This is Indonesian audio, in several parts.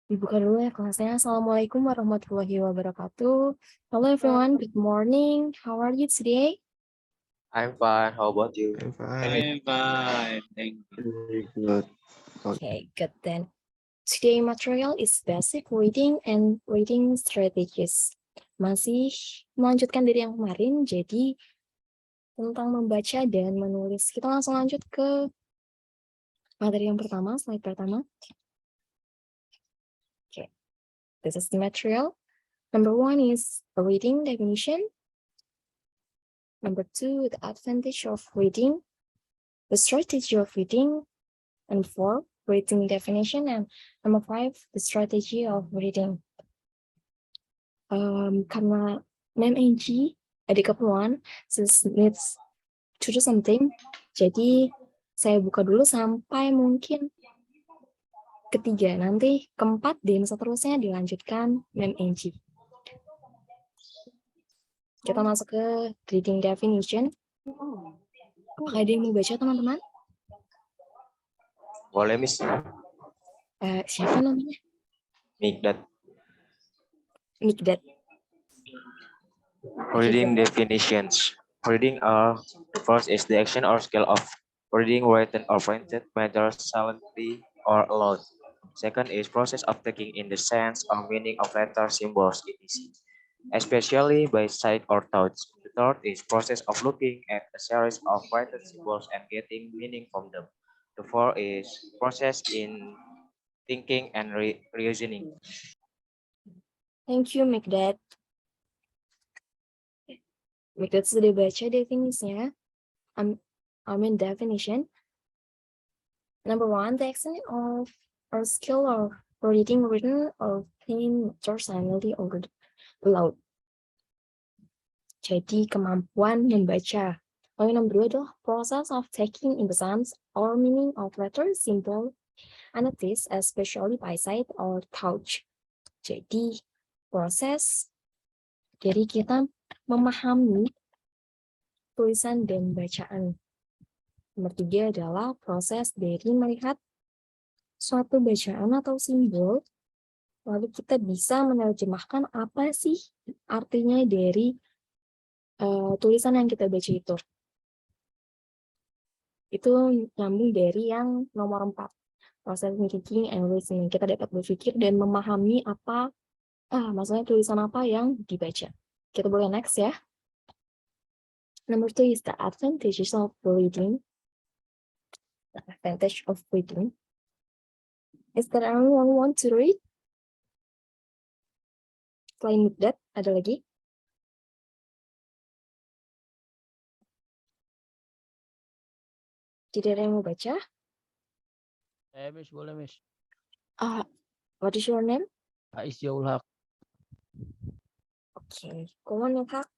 Dibuka dulu ya kelasnya. Assalamualaikum warahmatullahi wabarakatuh. Hello everyone, good morning. How are you today? I'm fine. How about you? I'm fine. Thank you. Very good. Okay, good then. Today material is basic reading and reading strategies. Masih melanjutkan dari yang kemarin, jadi tentang membaca dan menulis. Kita langsung lanjut ke materi yang pertama, slide pertama. Okay, this is the material. Number 1 is a reading definition. Number 2, the advantage of reading, the strategy of reading, and 4, reading definition, and number 5, the strategy of reading. Karena MMG ada keperluan, since needs to do something, jadi saya buka dulu sampai mungkin ketiga, nanti keempat dan seterusnya dilanjutkan MMG. Kita masuk ke reading definition. Apakah ada yang mau baca, teman-teman? Boleh, Miss? Siapa namanya? Mikdad. Mikdad. Reading definitions. Reading first is the action or skill of reading written or printed matter silently or aloud. Second is process of taking in the sense or meaning of letters, symbols, etc., especially by sight or touch. The third is process of looking at a series of written symbols and getting meaning from them. The fourth is process in thinking and reasoning. Thank you, Mikdad. Mikdad sudah baca definisinya. Definition. Number 1, the action of or skill of reading written or plain matter silently or aloud. Jadi kemampuan membaca. Lalu nomor 2 adalah process of taking in the sense or meaning of letters, symbol, and text, especially by sight or touch. Jadi proses dari kita memahami tulisan dan bacaan. Nomor 3 adalah proses dari melihat suatu bacaan atau simbol, lalu kita bisa menerjemahkan apa sih artinya dari tulisan yang kita baca itu. Itu nyambung dari yang nomor 4, proses thinking and reasoning. Kita dapat berpikir dan memahami apa, maksudnya tulisan apa yang dibaca. Kita boleh next ya. Number 2 is the advantages of reading. The advantage of reading. Is there anyone who want to read? Selain Mikdad, ada lagi? Tidak ada yang mau baca? Miss, boleh, Miss. What is your name? Faiz Yaul Haq. Okay, go on, Kak.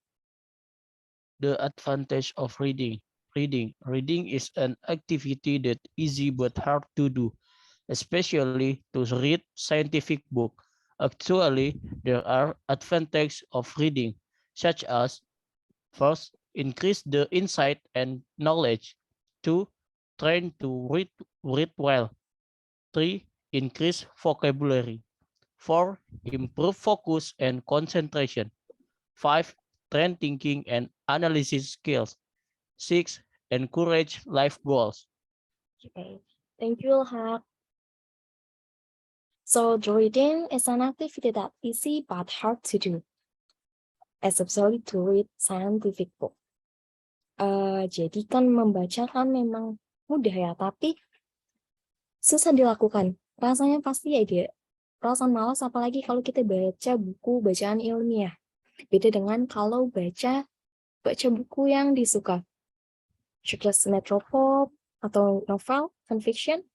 The advantage of reading. Reading is an activity that easy but hard to do, especially to read scientific book. Actually, there are advantages of reading, such as first, increase the insight and knowledge. 2, train to read well. 3, increase vocabulary. 4, improve focus and concentration. 5, train thinking and analysis skills. 6, encourage life goals. Okay, thank you, Ilhaq. So the reading is an activity that easy but hard to do, especially to read scientific book. Jadi kan membaca kan memang mudah ya, tapi susah dilakukan. Rasanya pasti ada perasaan malas, apalagi kalau kita baca buku bacaan ilmiah. Beda dengan kalau baca buku yang disuka. Seperti metropop atau novel, non-fiction.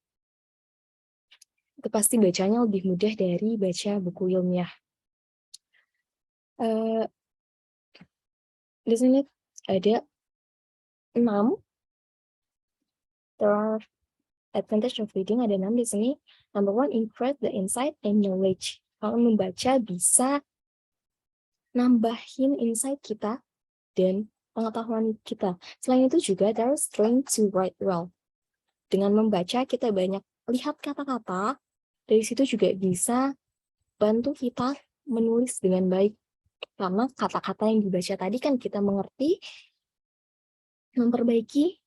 Itu pasti bacanya lebih mudah dari baca buku ilmiah. Di sini ada 6. There are advantage of reading, ada 6 di sini. Number 1, increase the insight and knowledge. Kalau membaca bisa nambahin insight kita dan pengetahuan kita. Selain itu juga there is train to write well. Dengan membaca kita banyak lihat kata-kata Dari situ juga bisa bantu kita menulis dengan baik. Karena kata-kata yang dibaca tadi kan kita mengerti, memperbaiki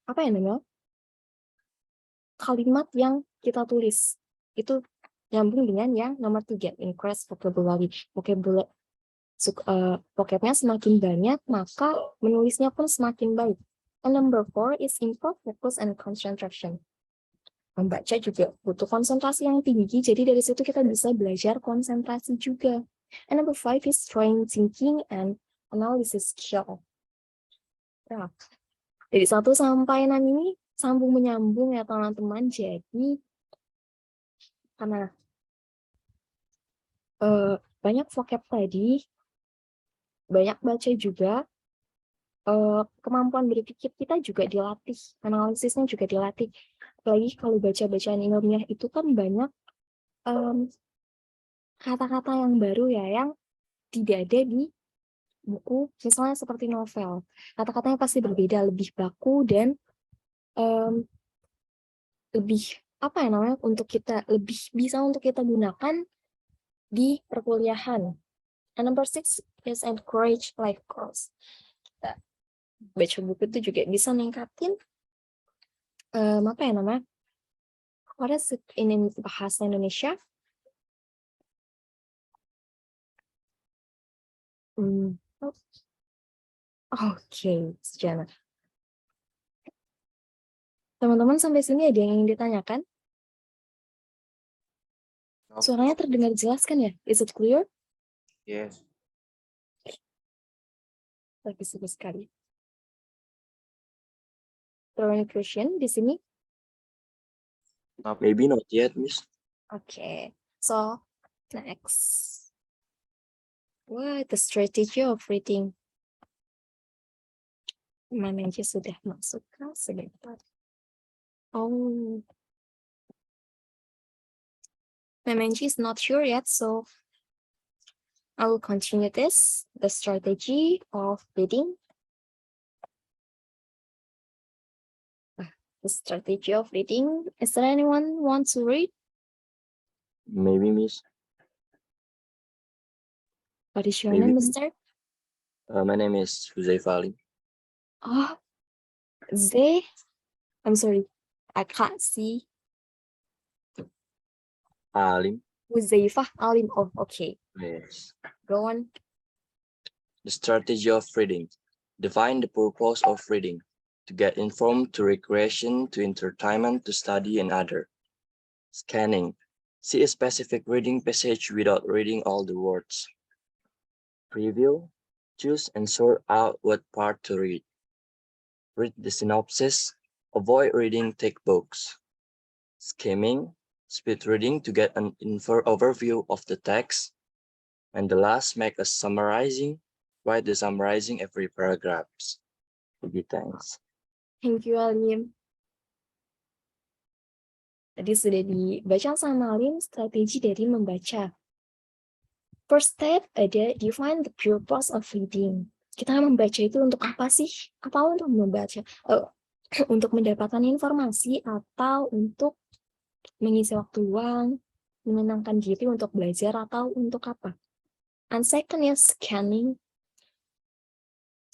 apa ya namanya, kalimat yang kita tulis. Itu nyambung dengan yang nomor 3, increase vocabulary. Vocabnya semakin banyak, maka menulisnya pun semakin baik. And number 4 is improve focus and concentration. Membaca juga butuh konsentrasi yang tinggi, jadi dari situ kita bisa belajar konsentrasi juga. And number 5 is strong thinking and analysis skill. Nah, dari 1 sampai 6 ini sambung menyambung ya teman-teman. Jadi karena banyak vocab tadi, banyak baca juga, kemampuan berpikir kita juga dilatih, analisisnya juga dilatih. Apalagi kalau baca-bacaan ilmiah itu kan banyak kata-kata yang baru ya, yang tidak ada di buku, misalnya seperti novel. Kata-katanya pasti berbeda, lebih baku dan lebih apa ya namanya, untuk kita lebih bisa untuk kita gunakan di perkuliahan. And number 6 is encourage life goals. Baca buku itu juga bisa ningkatin apa ya namanya, what is it in bahasa Indonesia? Oke, sejarah. Teman-teman sampai sini ada yang ingin ditanyakan? Suaranya terdengar jelas kan ya? Is it clear? Yes. Bagus sekali. Any question di sini? Maybe not yet, Miss. Okay, so next. What the strategy of reading? Manajer sudah masuk ke sebentar. Oh, Manajer is not sure yet, so I will continue this. The strategy of reading. The strategy of reading. Is there anyone want to read? Maybe, Miss. What is your Maybe. name, Mister? My name is Huzaifa Ali. Oh, Zay. I'm sorry, I can't see. Alim. Huzaifah Alim. Oh, okay. Yes. Go on. The strategy of reading. Define the purpose of reading. To get informed, to recreation, to entertainment, to study, and other. Scanning. See a specific reading passage without reading all the words. Preview. Choose and sort out what part to read. Read the synopsis. Avoid reading thick books. Skimming. Speed reading to get an overview of the text. And the last, make a summarizing. Write the summarizing every paragraphs. Okay, thanks. Thank you, Alim. Tadi sudah dibaca sama Alim strategi dari membaca. First step ada define the purpose of reading. Kita membaca itu untuk apa sih? Apa untuk membaca? Untuk mendapatkan informasi atau untuk mengisi waktu luang, menenangkan diri untuk belajar, atau untuk apa? And second is scanning.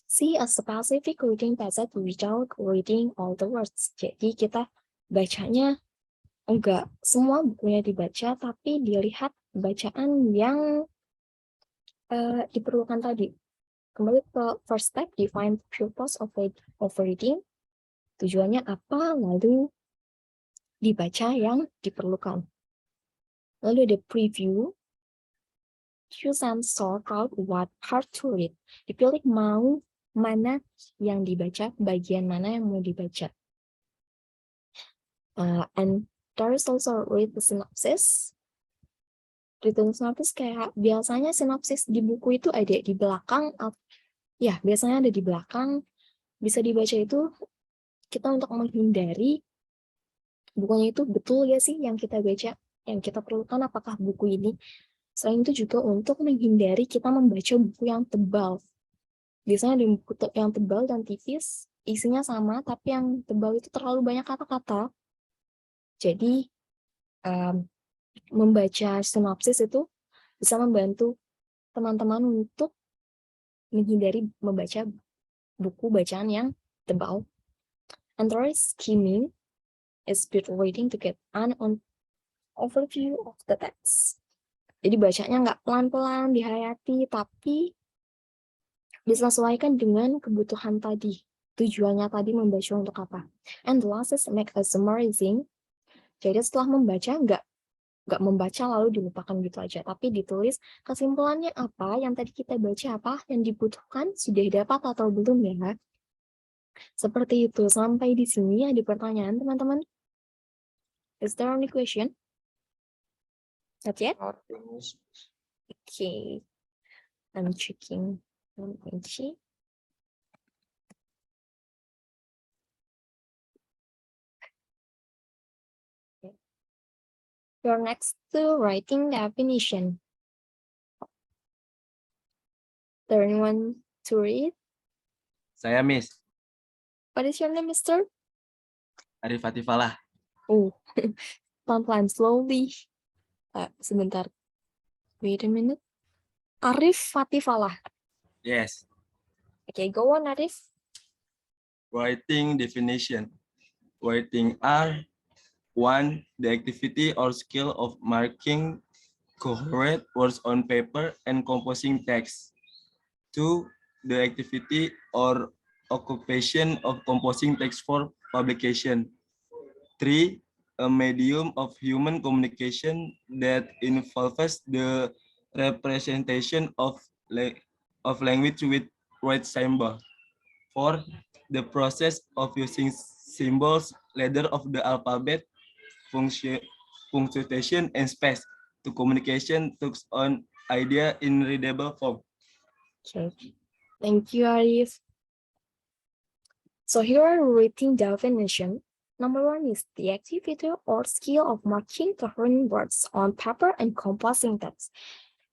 See a specific reading passage without reading all the words. Jadi kita bacanya enggak semua bukunya dibaca, tapi dilihat bacaan yang diperlukan tadi. Kembali ke first step, define the purpose of reading. Tujuannya apa, lalu dibaca yang diperlukan. Lalu ada preview. Choose and sort out what part to read. Dipilih mau mana yang dibaca, bagian mana yang mau dibaca. And there is also read the synopsis. Written synopsis kayak biasanya sinopsis di buku itu ada di belakang. Ya, biasanya ada di belakang. Bisa dibaca itu kita untuk menghindari bukunya itu betul ya sih yang kita baca, yang kita perlukan apakah buku ini. Selain itu juga untuk menghindari kita membaca buku yang tebal. Biasanya ada buku yang tebal dan tipis, isinya sama, tapi yang tebal itu terlalu banyak kata-kata. Jadi membaca sinopsis itu bisa membantu teman-teman untuk menghindari membaca buku bacaan yang tebal. And there is skimming is speed reading to get an overview of the text. Jadi bacanya nggak pelan-pelan, dihayati, tapi disesuaikan dengan kebutuhan tadi. Tujuannya tadi membaca untuk apa. And the last is make a summarizing. Jadi setelah membaca, nggak membaca lalu dilupakan gitu aja, tapi ditulis kesimpulannya apa, yang tadi kita baca apa, yang dibutuhkan sudah dapat atau belum ya. Seperti itu. Sampai di sini ada pertanyaan teman-teman? Is there any question? Not yet? Okay. I'm checking. Your next to writing definition. There anyone to read? Saya Miss What is your name, Mr.? Arif Atifalah. Oh, pelan-pelan, slowly. Sebentar. Wait a minute. Arif Fatifalah. Yes. Okay, go on, Arif. Writing definition. Writing are 1. The activity or skill of marking coherent words on paper and composing text. 2. The activity or occupation of composing text for publication. 3. A medium of human communication that involves the representation of language with word symbol. 4. The process of using symbols, letter of the alphabet, punctuation, and space to communication takes on idea in readable form. Okay. Thank you, Arif. So here are writing definition. Number 1 is the activity or skill of marking coherent words on paper and composing text.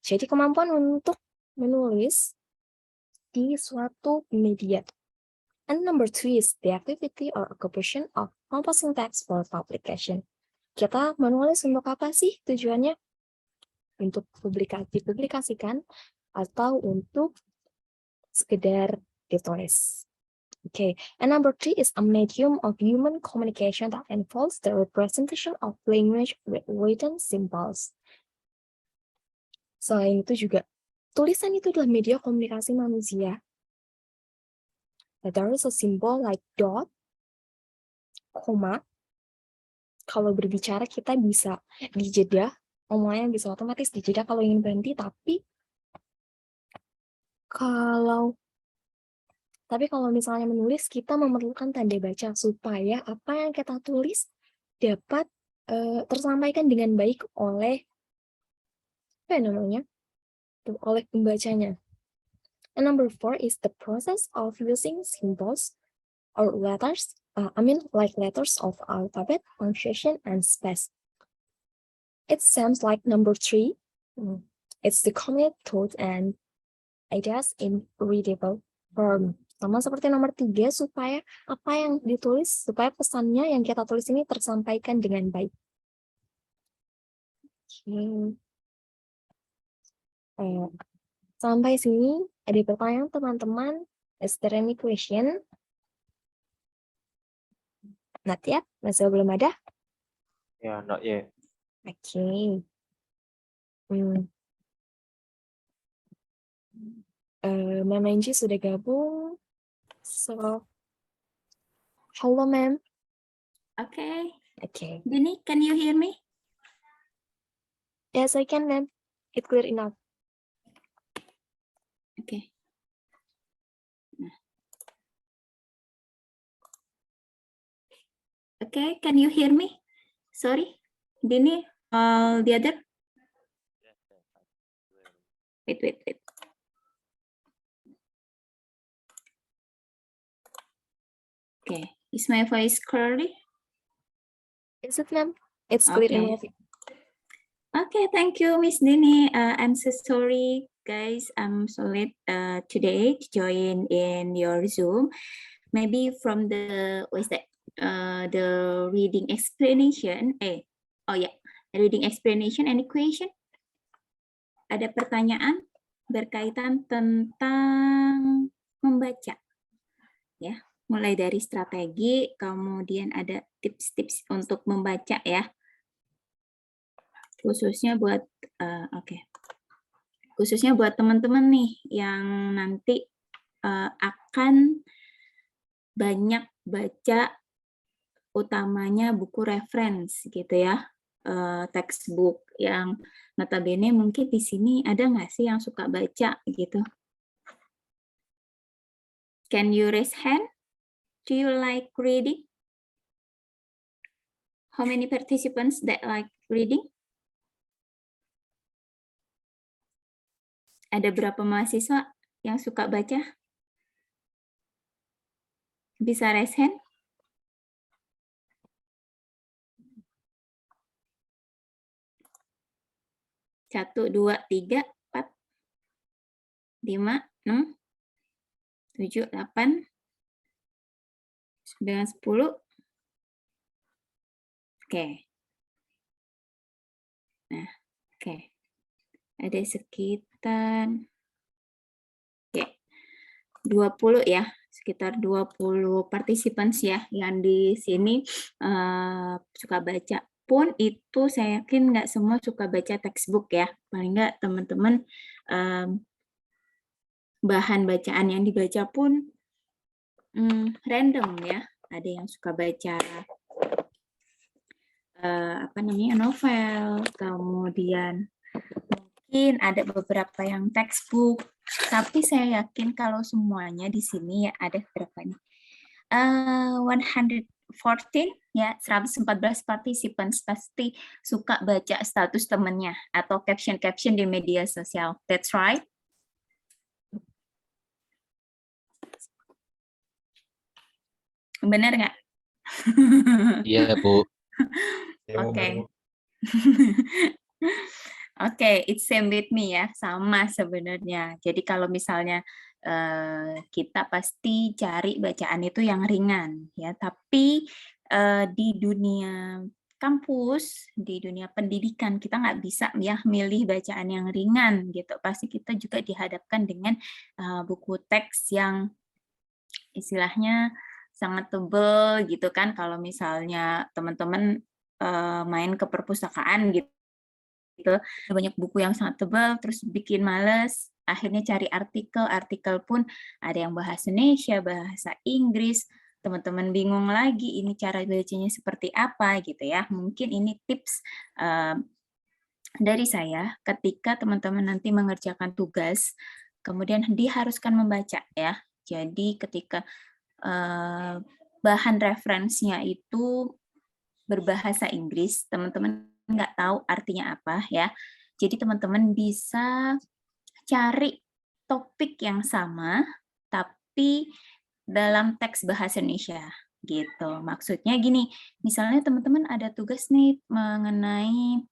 Jadi kemampuan untuk menulis di suatu media. And number 2 is the activity or occupation of composing text for publication. Kita menulis untuk apa sih tujuannya? Untuk dipublikasikan atau untuk sekedar ditulis. Okay, and number 3 is a medium of human communication that involves the representation of language with written symbols. Selain itu juga, tulisan itu adalah media komunikasi manusia. There is a symbol like dot, koma. Kalau berbicara kita bisa dijeda, omongannya bisa otomatis dijeda kalau ingin berhenti, tapi kalau misalnya menulis, kita memerlukan tanda baca supaya apa yang kita tulis dapat tersampaikan dengan baik oleh oleh pembacanya. And number 4 is the process of using symbols or letters, like letters of alphabet, punctuation, and space. It sounds like number 3. It's the communicate thoughts and ideas in readable form. Sama seperti nomor 3, supaya apa yang ditulis, supaya pesannya yang kita tulis ini tersampaikan dengan baik. Okay. Sampai sini ada pertanyaan teman-teman? Is there any question? Not yet? Masih belum ada? Yeah, not yet. Okay. Ma'am Angie sudah gabung. So, hello, ma'am. Okay. Okay. Dini, can you hear me? Yes, I can, ma'am. It's clear enough. Okay. Okay, can you hear me? Sorry, Dini, the other? Wait. Okay, is my voice clearly? Is it, ma'am? It's clear Okay. enough. Okay, thank you, Miss Dini. I'm so sorry, guys. I'm so late today to join in your Zoom. Maybe from the the reading explanation. Reading explanation and equation. Ada pertanyaan berkaitan tentang membaca. Ya, mulai dari strategi, kemudian ada tips-tips untuk membaca ya. Khususnya buat khususnya buat teman-teman nih yang nanti akan banyak baca, utamanya buku reference gitu ya, textbook yang notabene mungkin di sini ada nggak sih yang suka baca gitu? Can you raise hand? Do you like reading? How many participants that like reading? Ada berapa mahasiswa yang suka baca? Bisa raise hand? Satu, dua, tiga, 4, 5, 6, 7, 8, 9, 10. Oke. Nah, oke. Ada sekitar 20 ya, sekitar 20 participants ya yang di sini suka baca. Pun itu saya yakin nggak semua suka baca textbook ya, paling nggak teman-teman bahan bacaan yang dibaca pun random ya. Ada yang suka baca novel, kemudian mungkin ada beberapa yang textbook, tapi saya yakin kalau semuanya di sini ya ada berapa nih? 114 ya, 114 participants pasti suka baca status temannya atau caption-caption di media sosial. That's right. Benar nggak? Iya, Bu. Oke. Oke, it's same with me ya, sama sebenarnya. Jadi kalau misalnya kita pasti cari bacaan itu yang ringan ya, tapi di dunia kampus, di dunia pendidikan kita nggak bisa ya milih bacaan yang ringan gitu. Pasti kita juga dihadapkan dengan buku teks yang istilahnya sangat tebal gitu kan. Kalau misalnya teman-teman main ke perpustakaan gitu, banyak buku yang sangat tebal, terus bikin males, akhirnya cari artikel pun ada yang bahasa Indonesia, bahasa Inggris, teman-teman bingung lagi ini cara bacanya seperti apa gitu ya. Mungkin ini tips dari saya ketika teman-teman nanti mengerjakan tugas, kemudian diharuskan membaca ya. Jadi ketika bahan referensinya itu berbahasa Inggris, teman-teman nggak tahu artinya apa ya. Jadi teman-teman bisa cari topik yang sama, tapi dalam teks bahasa Indonesia gitu. Maksudnya gini, misalnya teman-teman ada tugas nih mengenai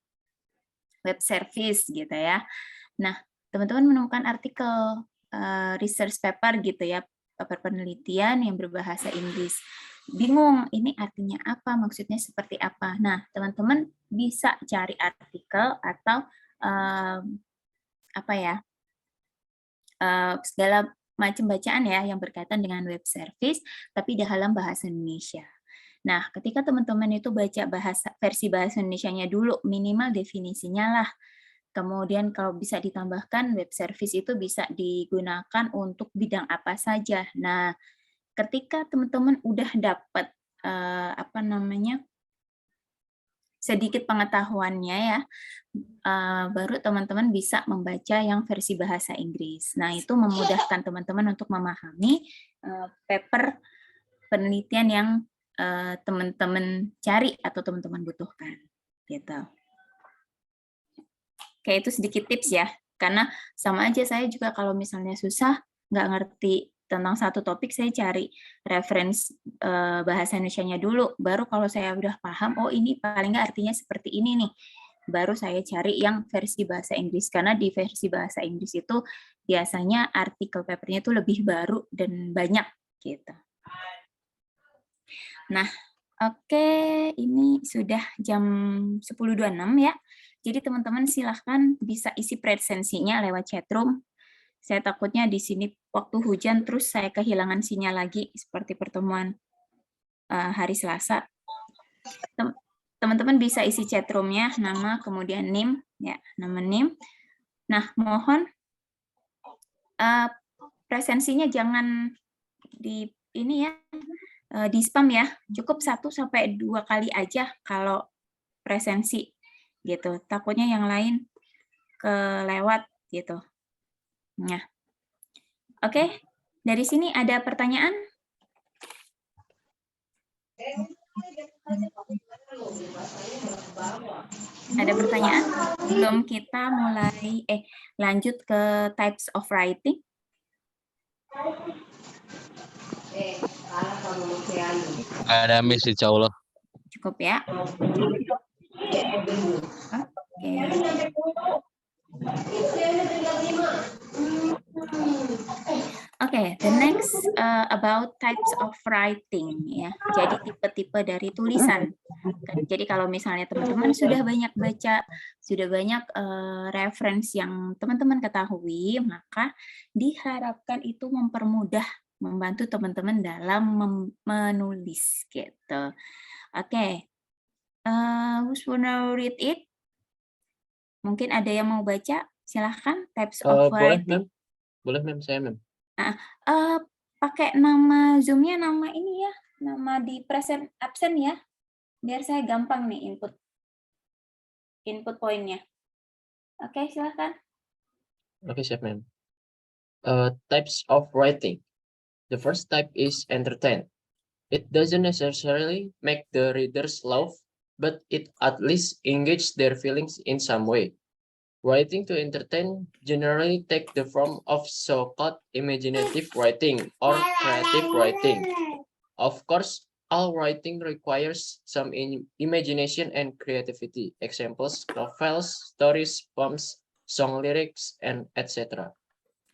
web service gitu ya. Nah, teman-teman menemukan artikel research paper gitu ya, paper penelitian yang berbahasa Inggris. Bingung, ini artinya apa, maksudnya seperti apa. Nah, teman-teman bisa cari artikel atau segala macam bacaan ya yang berkaitan dengan web service, tapi dalam bahasa Indonesia. Nah, ketika teman-teman itu baca versi bahasa Indonesianya dulu, minimal definisinya lah. Kemudian kalau bisa ditambahkan web service itu bisa digunakan untuk bidang apa saja. Nah, ketika teman-teman udah dapat sedikit pengetahuannya ya, baru teman-teman bisa membaca yang versi bahasa Inggris. Nah, itu memudahkan teman-teman untuk memahami paper penelitian yang teman-teman cari atau teman-teman butuhkan. Gitu. Oke, itu sedikit tips ya. Karena sama aja saya juga kalau misalnya susah, nggak ngerti tentang satu topik, saya cari referensi bahasa Indonesianya dulu. Baru kalau saya udah paham, oh ini paling nggak artinya seperti ini nih. Baru saya cari yang versi bahasa Inggris. Karena di versi bahasa Inggris itu biasanya artikel papernya itu lebih baru dan banyak gitu. Nah, Oke, ini sudah jam 10.26 ya. Jadi teman-teman silahkan bisa isi presensinya lewat chatroom. Saya takutnya di sini waktu hujan terus saya kehilangan sinyal lagi seperti pertemuan hari Selasa. Teman-teman bisa isi chatroomnya, nama kemudian NIM, ya, nama NIM. Nah, mohon presensinya jangan di ini ya, di spam ya. Cukup 1-2 kali aja kalau presensi gitu. Takutnya yang lain kelewat gitu. Nah, oke. Dari sini ada pertanyaan? Ada pertanyaan? Belum kita mulai lanjut ke types of writing. Ada Miss, insya Allah. Cukup ya. Oke, the next about types of writing ya. Jadi tipe-tipe dari tulisan. Jadi kalau misalnya teman-teman sudah banyak baca, sudah banyak reference yang teman-teman ketahui, maka diharapkan itu mempermudah, membantu teman-teman dalam menulis gitu. Oke, who's wanna read it? Mungkin ada yang mau baca, silahkan. Types of writing. Boleh, Mem. Saya, Mem. Pakai nama Zoom-nya, nama ini ya, nama di present absen ya, biar saya gampang nih input poinnya. Oke, silahkan. Okay, siap, Mem. Types of writing. The first type is entertain. It doesn't necessarily make the readers laugh, but it at least engages their feelings in some way. Writing to entertain generally take the form of so-called imaginative writing or creative writing. Of course, all writing requires some imagination and creativity. Examples: novels, stories, poems, song lyrics, and etc.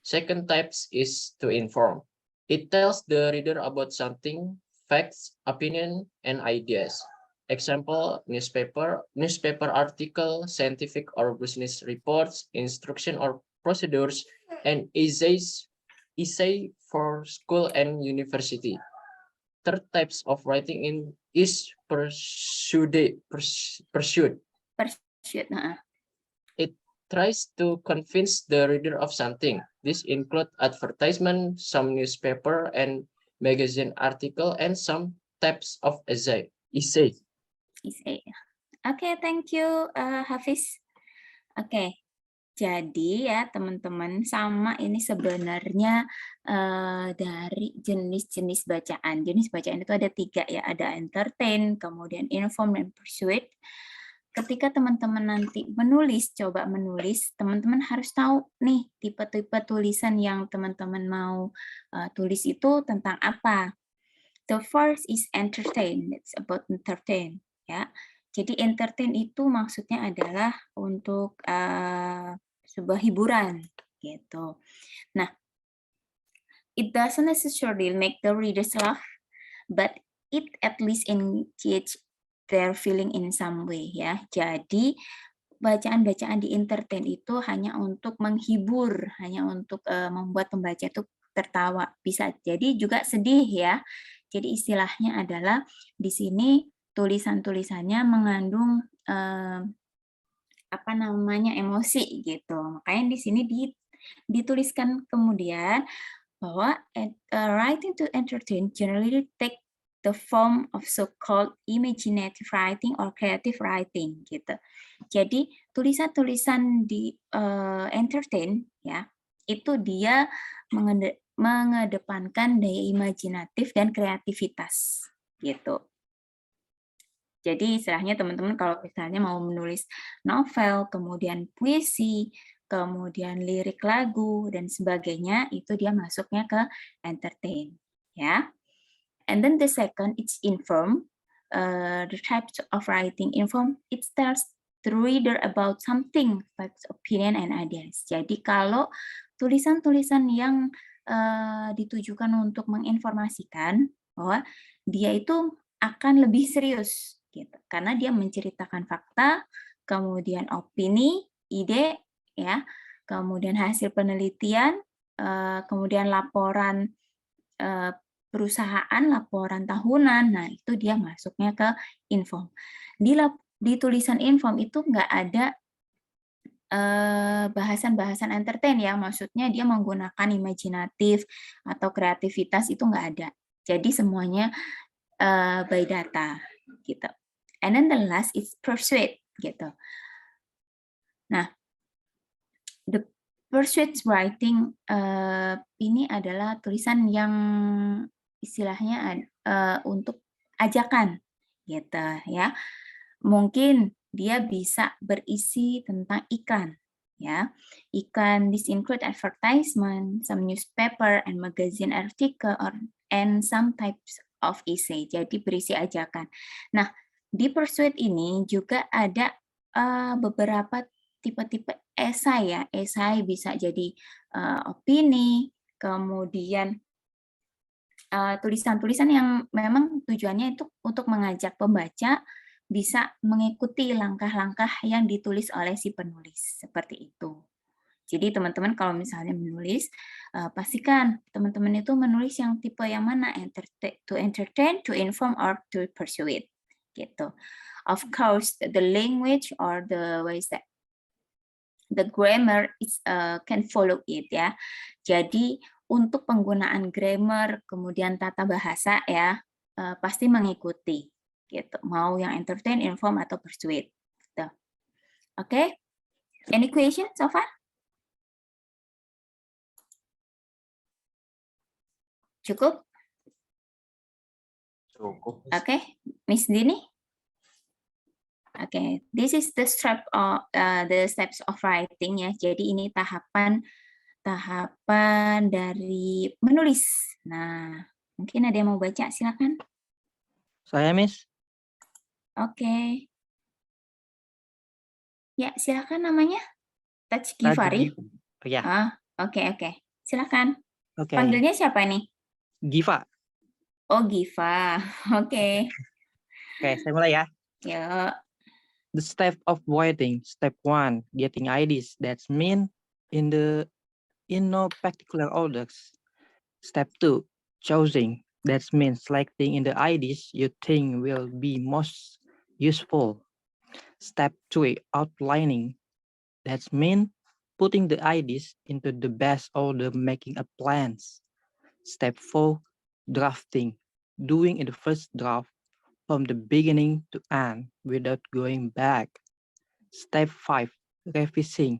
Second type is to inform. It tells the reader about something, facts, opinion, and ideas. Example: newspaper article, scientific or business reports, instruction or procedures, and essay for school and university. Third types of writing is pursuit. It tries to convince the reader of something. This includes advertisement, some newspaper and magazine article, and some types of essay. Oke, thank you, Hafiz. Oke, jadi ya teman-teman, sama ini sebenarnya dari jenis-jenis bacaan. Jenis bacaan itu ada 3 ya, ada entertain, kemudian inform, dan persuade. Ketika teman-teman nanti coba menulis, teman-teman harus tahu nih tipe-tipe tulisan yang teman-teman mau tulis itu tentang apa. The first is entertain. It's about entertain. Ya, jadi entertain itu maksudnya adalah untuk sebuah hiburan, gitu. Nah, it doesn't necessarily make the readers laugh, but it at least engage their feeling in some way, ya. Jadi bacaan-bacaan di entertain itu hanya untuk menghibur, hanya untuk membuat pembaca itu tertawa. Bisa jadi juga sedih ya. Jadi istilahnya adalah di sini tulisan-tulisannya mengandung emosi gitu. Makanya di sini dituliskan kemudian bahwa writing to entertain generally take the form of so-called imaginative writing or creative writing gitu. Jadi tulisan-tulisan di entertain ya, itu dia mengedepankan daya imajinatif dan kreativitas gitu. Jadi istilahnya teman-teman kalau misalnya mau menulis novel, kemudian puisi, kemudian lirik lagu dan sebagainya, itu dia masuknya ke entertain, ya. And then the second, it's inform. The types of writing inform, it tells the reader about something, facts, opinion, and ideas. Jadi kalau tulisan-tulisan yang ditujukan untuk menginformasikan bahwa dia itu akan lebih serius gitu. Karena dia menceritakan fakta, kemudian opini, ide ya, kemudian hasil penelitian, kemudian laporan perusahaan, laporan tahunan. Nah, itu dia masuknya ke inform. Di tulisan inform itu nggak ada bahasan-bahasan entertain ya, maksudnya dia menggunakan imajinatif atau kreativitas itu nggak ada. Jadi semuanya by data gitu. And then the last is persuade gitu. Nah, the persuade writing ini adalah tulisan yang istilahnya untuk ajakan gitu ya. Mungkin dia bisa berisi tentang iklan ya. Iklan this include advertisement, some newspaper and magazine article and some types of essay. Jadi berisi ajakan. Nah, di Persuade ini juga ada beberapa tipe-tipe esai ya. Esai bisa jadi opini, kemudian tulisan-tulisan yang memang tujuannya itu untuk mengajak pembaca bisa mengikuti langkah-langkah yang ditulis oleh si penulis, seperti itu. Jadi teman-teman kalau misalnya menulis, pastikan teman-teman itu menulis yang tipe yang mana, to entertain, to inform, or to persuade. Gitu. Of course, the language or the ways that the grammar is can follow it ya. Jadi untuk penggunaan grammar kemudian tata bahasa ya pasti mengikuti gitu. Mau yang entertain, inform atau persuade. Gitu. Oke. Any question so far? Cukup? Cukup. Oke, Miss Dini? Oke, this is the steps of writing ya. Jadi ini tahapan dari menulis. Nah, mungkin ada yang mau baca, silakan. Saya, Miss. Oke. Ya, silakan namanya. Taj Givari. Ya. Oke. Silakan. Oke. Panggilnya siapa nih? Giva. Oh, Giva. Oke. Oke, saya mulai ya. Yuk. The step of writing. Step 1, getting ideas. That's mean in no particular orders. Step 2, choosing. That means selecting in the ideas you think will be most useful. Step 3, outlining. That means putting the ideas into the best order, making a plans. Step 4, drafting. Doing in the first draft from the beginning to end without going back. Step 5, revising.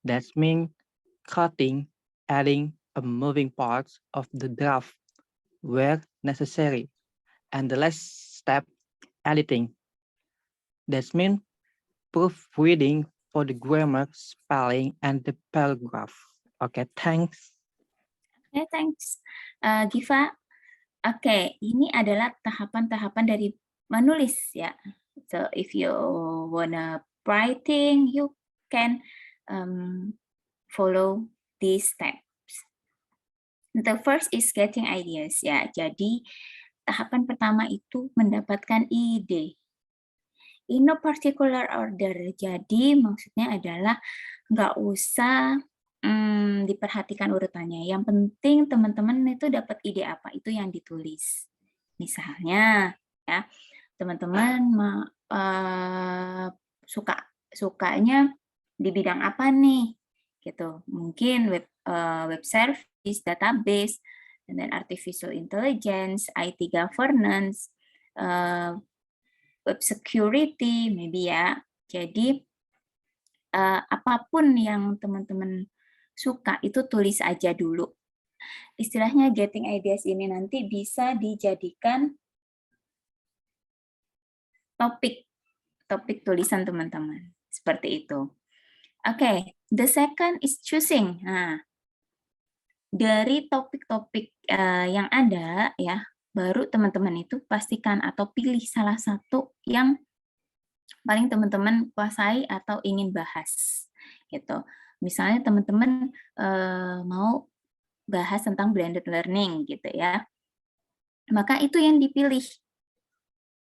That means cutting, adding, and moving parts of the draft where necessary. And the last step, editing. That means proofreading for the grammar, spelling, and the paragraph. Okay, thanks. Okay, thanks. Giva, oke, ini adalah tahapan-tahapan dari menulis ya. So if you wanna writing, you can follow these steps. The first is getting ideas ya. Jadi tahapan pertama itu mendapatkan ide. In no particular order. Jadi maksudnya adalah nggak usah diperhatikan urutannya. Yang penting teman-teman itu dapat ide apa, itu yang ditulis. Misalnya ya, teman-teman sukanya di bidang apa nih? Gitu. Mungkin web service, database, and then artificial intelligence, IT governance, web security, maybe ya. Jadi apapun yang teman-teman suka itu tulis aja dulu. Istilahnya getting ideas ini nanti bisa dijadikan topik tulisan teman-teman. Seperti itu. Oke, the second is choosing. Nah, dari topik-topik yang ada ya, baru teman-teman itu pastikan atau pilih salah satu yang paling teman-teman kuasai atau ingin bahas gitu. Misalnya teman-teman mau bahas tentang blended learning gitu ya, maka itu yang dipilih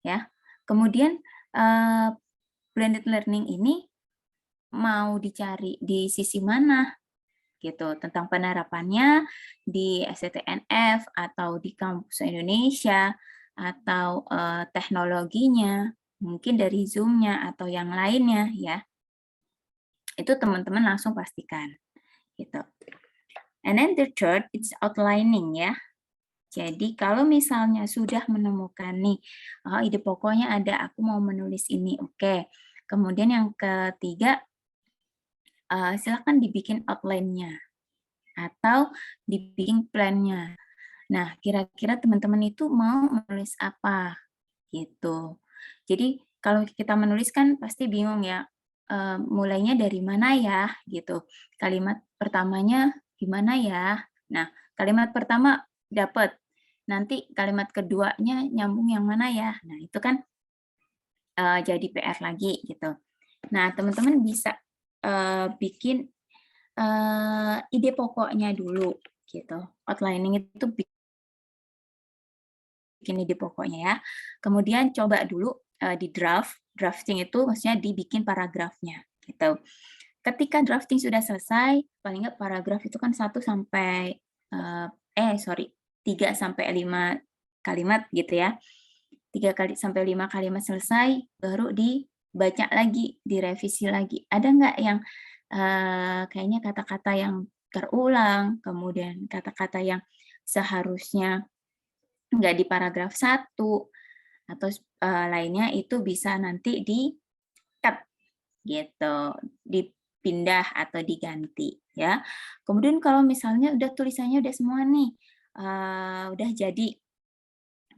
ya. Kemudian blended learning ini mau dicari di sisi mana gitu, tentang penerapannya di STNF atau di kampus Indonesia atau teknologinya, mungkin dari Zoom-nya atau yang lainnya ya. Itu teman-teman langsung pastikan gitu. And then the third it's outlining ya. Jadi kalau misalnya sudah menemukan nih, oh, ide pokoknya ada, aku mau menulis ini, oke. Kemudian yang ketiga, silakan dibikin outline-nya atau dibikin plan-nya. Nah, kira-kira teman-teman itu mau menulis apa gitu. Jadi kalau kita menulis kan pasti bingung ya, mulainya dari mana ya gitu. Kalimat pertamanya gimana ya. Nah, kalimat pertama dapat, nanti kalimat keduanya nyambung yang mana ya. Nah, itu kan jadi PR lagi gitu. Nah, teman-teman bisa bikin ide pokoknya dulu gitu. Outlining itu bikin ide pokoknya ya. Kemudian coba dulu di drafting itu maksudnya dibikin paragrafnya gitu. Ketika drafting sudah selesai, paling nggak paragraf itu kan 3 sampai 5 kalimat gitu ya. 3 sampai 5 kalimat selesai, baru dibaca lagi, direvisi lagi. Ada nggak yang kayaknya kata-kata yang terulang, kemudian kata-kata yang seharusnya nggak di paragraf 1, atau lainnya itu bisa nanti di-cut gitu, dipindah atau diganti ya. Kemudian kalau misalnya udah tulisannya udah semua nih, udah jadi,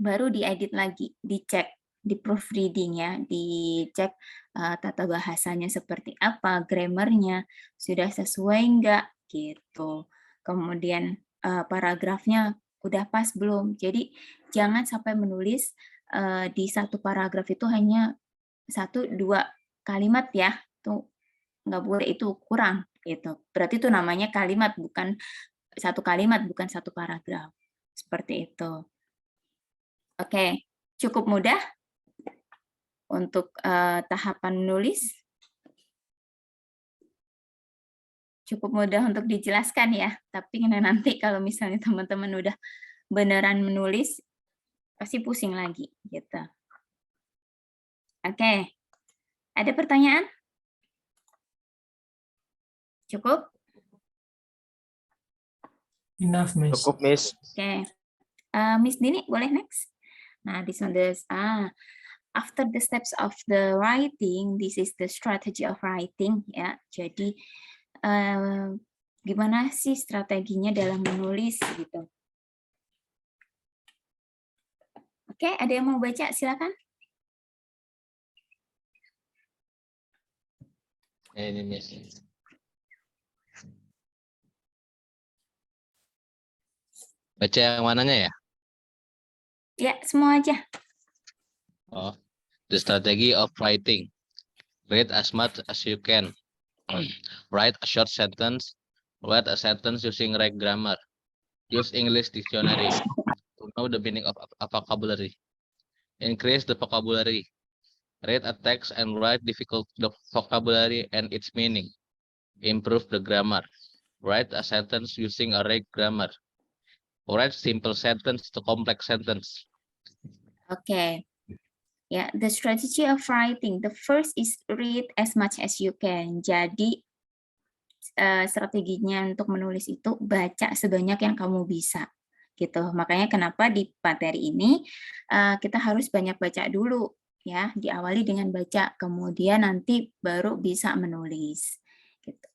baru diedit lagi, dicek, di proofreading ya, dicek tata bahasanya seperti apa, grammarnya sudah sesuai enggak gitu. Kemudian paragrafnya udah pas belum. Jadi jangan sampai menulis di satu paragraf itu hanya 1-2 kalimat ya, tuh nggak boleh, itu kurang gitu. Berarti itu namanya kalimat, bukan satu kalimat, bukan satu paragraf. Seperti itu. Oke, cukup mudah untuk tahapan menulis. Cukup mudah untuk dijelaskan ya, tapi nanti kalau misalnya teman-teman udah beneran menulis, pasti pusing lagi gitu. Oke, ada pertanyaan? Cukup? Enough, Miss. Cukup, Miss. Oke, Miss Dini boleh next? Nah, this one is after the steps of the writing, this is the strategy of writing ya. Jadi gimana sih strateginya dalam menulis gitu? Oke, ada yang mau baca? Silakan. Ini Miss. Baca yang mananya ya? Ya, semua aja. Oh, the strategy of writing. Read as much as you can. Write a short sentence. Write a sentence using right grammar. Use English dictionary to know the meaning of a vocabulary. Increase the vocabulary. Read a text and write difficult vocabulary and its meaning. Improve the grammar. Write a sentence using a right grammar. Write simple sentence to complex sentence. Oke. Ya, the strategy of writing. The first is read as much as you can. Jadi strateginya untuk menulis itu baca sebanyak yang kamu bisa. Gitu. Makanya kenapa di materi ini kita harus banyak baca dulu ya, diawali dengan baca, kemudian nanti baru bisa menulis. Gitu.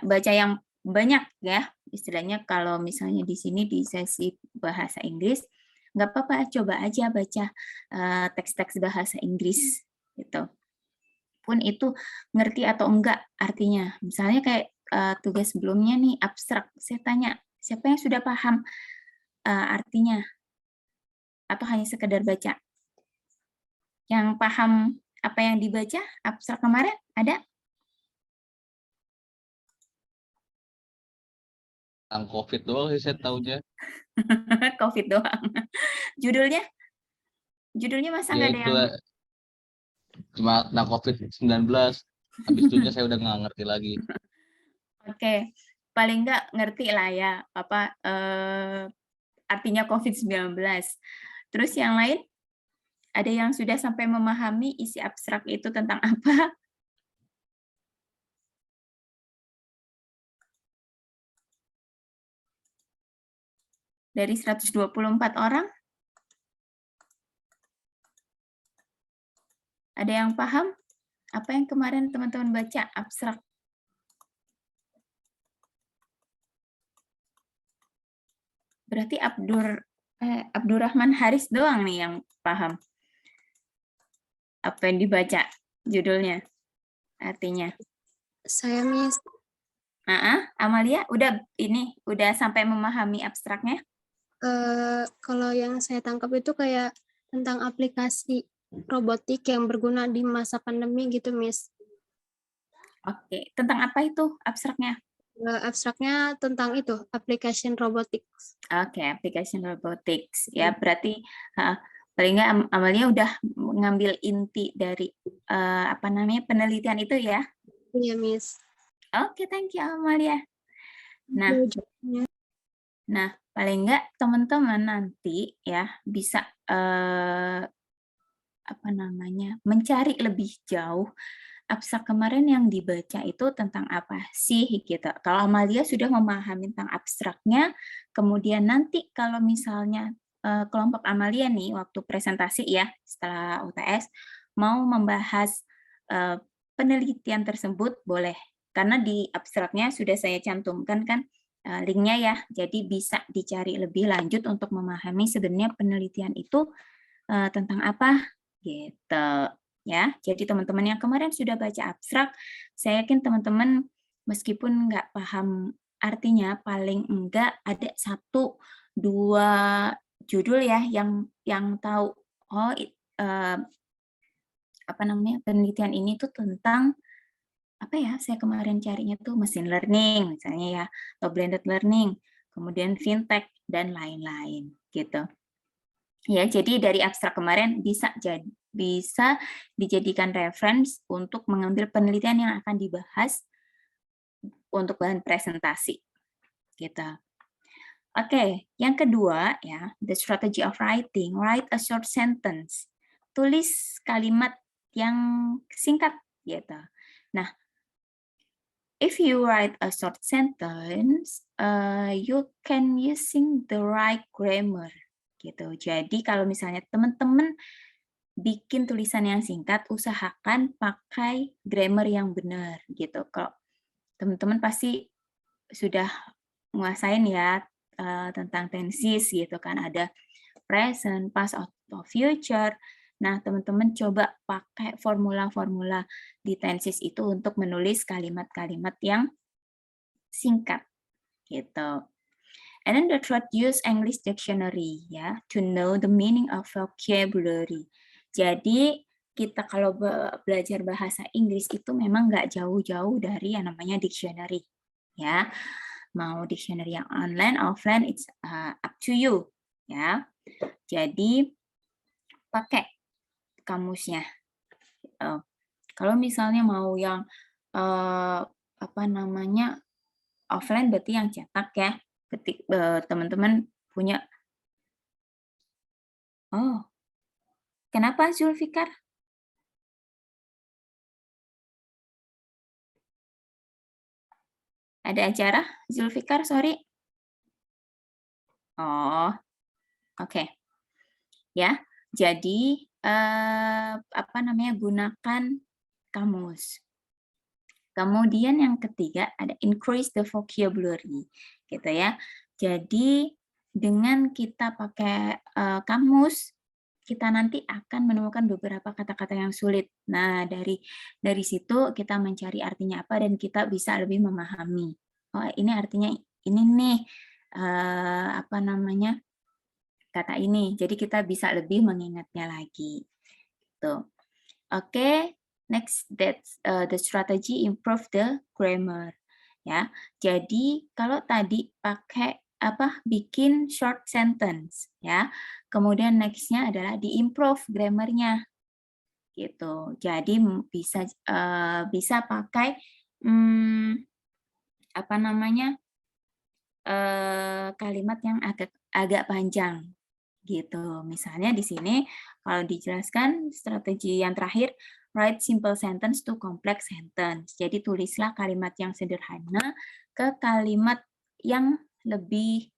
Baca yang banyak ya, istilahnya kalau misalnya di sini di sesi bahasa Inggris, nggak apa-apa, coba aja baca teks-teks bahasa Inggris gitu. Pun itu ngerti atau enggak artinya. Misalnya kayak tugas sebelumnya nih abstrak, saya tanya siapa yang sudah paham artinya atau hanya sekedar baca? Yang paham apa yang dibaca abstrak kemarin ada? Tentang COVID doang sih saya tahunya. COVID doang. Judulnya? Judulnya masa Ya nggak ada itu yang cuma tentang COVID-19. Habis itu saya udah nggak ngerti lagi. Oke, paling nggak ngerti lah ya apa artinya COVID-19. Terus yang lain, ada yang sudah sampai memahami isi abstrak itu tentang apa? Dari 124 orang? Ada yang paham apa yang kemarin teman-teman baca abstrak? Berarti Abdurrahman Haris doang nih yang paham apa yang dibaca judulnya, artinya. Saya Miss, Amalia udah sampai memahami abstraknya? kalau yang saya tangkap itu kayak tentang aplikasi robotik yang berguna di masa pandemi gitu, Miss. Oke, tentang apa itu abstraknya? Abstraknya tentang itu, application robotics. Oke, application robotics. Ya, berarti paling nggak Amalia udah mengambil inti dari penelitian itu ya? Iya, Miss. Oke, thank you Amalia. Nah, paling nggak teman-teman nanti ya bisa mencari lebih jauh abstrak kemarin yang dibaca itu tentang apa sih gitu. Kalau Amalia sudah memahami tentang abstraknya, kemudian nanti kalau misalnya kelompok Amalia nih waktu presentasi ya setelah UTS mau membahas penelitian tersebut boleh, karena di abstraknya sudah saya cantumkan kan linknya ya, jadi bisa dicari lebih lanjut untuk memahami sebenarnya penelitian itu tentang apa gitu. Ya, jadi teman-teman yang kemarin sudah baca abstrak, saya yakin teman-teman meskipun nggak paham artinya, paling enggak ada 1-2 judul ya yang tahu. Oh, penelitian ini tuh tentang apa ya? Saya kemarin carinya tuh machine learning misalnya ya, atau blended learning, kemudian fintech dan lain-lain gitu. Ya, jadi dari abstrak kemarin bisa dijadikan reference untuk mengambil penelitian yang akan dibahas untuk bahan presentasi. Gitu. Oke, yang kedua ya, the strategy of writing. Write a short sentence. Tulis kalimat yang singkat gitu. Nah, if you write a short sentence, you can using the right grammar. Gitu. Jadi kalau misalnya teman-teman bikin tulisan yang singkat, usahakan pakai grammar yang benar gitu. Kalau teman-teman pasti sudah menguasain ya tentang tenses gitu kan, ada present, past, atau future. Nah, teman-teman coba pakai formula-formula di tenses itu untuk menulis kalimat-kalimat yang singkat gitu. And then the third, use English dictionary ya to know the meaning of vocabulary. Jadi kita kalau belajar bahasa Inggris itu memang nggak jauh-jauh dari yang namanya dictionary ya. Mau dictionary yang online, offline, it's up to you ya. Jadi pakai kamusnya. Kalau misalnya mau yang offline berarti yang cetak ya. Ketik teman-teman punya. Oh, kenapa Zulfikar? Ada acara Zulfikar, sorry. Oh, oke. Ya, jadi gunakan kamus. Kemudian yang ketiga ada increase the vocabulary, gitu ya. Jadi dengan kita pakai kamus, kita nanti akan menemukan beberapa kata-kata yang sulit. Nah, dari situ kita mencari artinya apa dan kita bisa lebih memahami. Oh, ini artinya ini nih kata ini. Jadi kita bisa lebih mengingatnya lagi. Tuh. Oke. Next, that's the strategy improve the grammar. Ya, jadi kalau tadi pakai bikin short sentence ya. Kemudian nextnya adalah diimprove grammarnya gitu. Jadi bisa pakai kalimat yang agak panjang gitu. Misalnya di sini kalau dijelaskan strategi yang terakhir, write simple sentence to complex sentence. Jadi tulislah kalimat yang sederhana ke kalimat yang lebih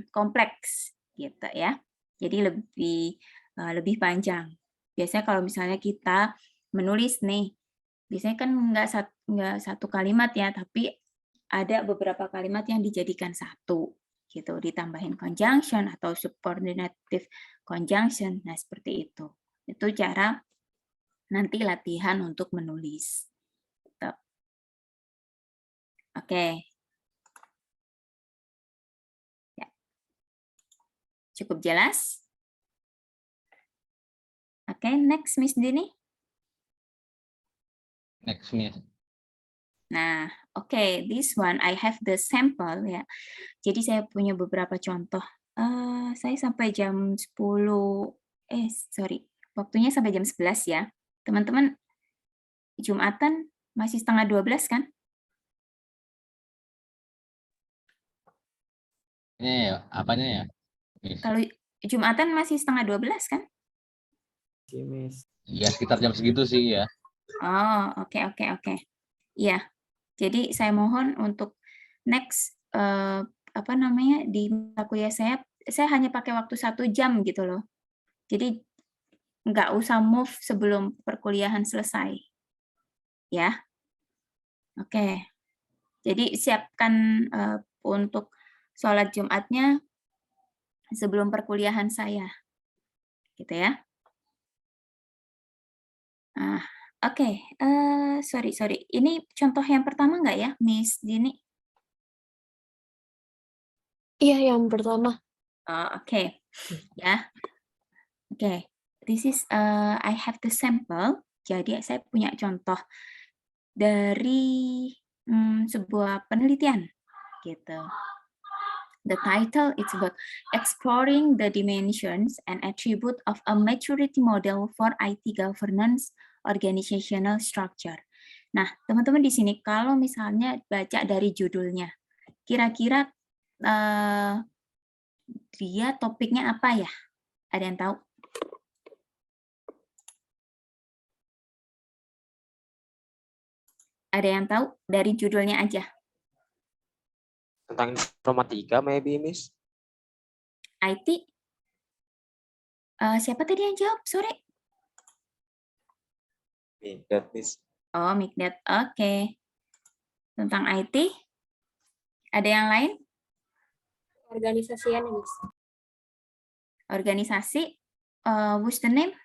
kompleks gitu ya. Jadi lebih panjang. Biasanya kalau misalnya kita menulis nih, biasanya kan nggak satu kalimat ya, tapi ada beberapa kalimat yang dijadikan satu gitu, ditambahin conjunction atau subordinative conjunction. Nah, seperti itu. Itu cara nanti latihan untuk menulis. Gitu. Oke. Ya. Cukup jelas? Oke, next Miss Dini. Next, Miss. Nah, oke, this one I have the sample ya. Jadi saya punya beberapa contoh. Saya sampai jam 10, waktunya sampai jam 11 ya. Teman-teman, Jumatan masih setengah 12 kan? Ini ya, apanya ya, Miss? Kalau Jumatan masih setengah 12 kan? Ya, sekitar jam segitu sih ya. Oh, oke. Iya. Jadi saya mohon untuk next di mata kuliah saya hanya pakai waktu 1 jam gitu loh. Jadi nggak usah move sebelum perkuliahan selesai. Ya. Oke. Jadi siapkan untuk sholat Jumatnya sebelum perkuliahan saya. Gitu ya. Oke. Sorry. Ini contoh yang pertama nggak ya, Miss Dini? Iya, yang pertama. Oke. Ya. Oke. This is I have the sample. Jadi saya punya contoh dari sebuah penelitian gitu. The title is about exploring the dimensions and attribute of a maturity model for IT governance organizational structure. Nah, teman-teman di sini kalau misalnya baca dari judulnya, kira-kira dia topiknya apa ya? Ada yang tahu? Ada yang tahu dari judulnya aja? Tentang informatika, maybe, Miss? IT? Siapa tadi yang jawab sore? Mikdat, Miss. Oh, Mikdat. Oke. Tentang IT? Ada yang lain? Organisasian, Miss. Organisasi? What's the name?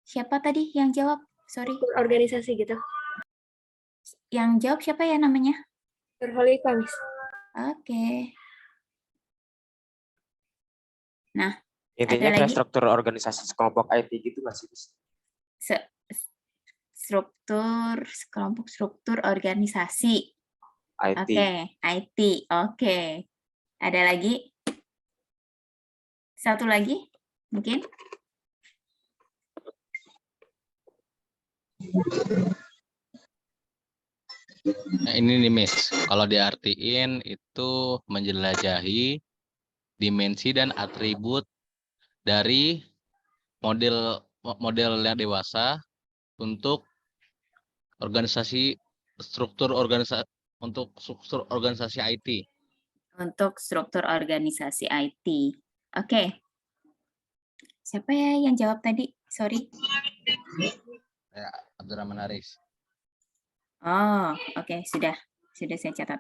Siapa tadi yang jawab? Sorry. Organisasi gitu. Yang jawab siapa ya namanya? Nurholika, Miss. Oke. Nah, Intinya ada kayak lagi? struktur organisasi kelompok IT gitu nggak sih, Miss? Kelompok struktur organisasi. IT. Oke, IT. Oke. Ada lagi? Satu lagi? Mungkin? Nah, ini nih, Miss. Kalau diartiin itu menjelajahi dimensi dan atribut dari model yang dewasa untuk struktur organisasi IT. Untuk struktur organisasi IT. Oke. Siapa ya yang jawab tadi? Sorry. Ya, Abdurrahman Haris. Oh, oke. Sudah saya catat.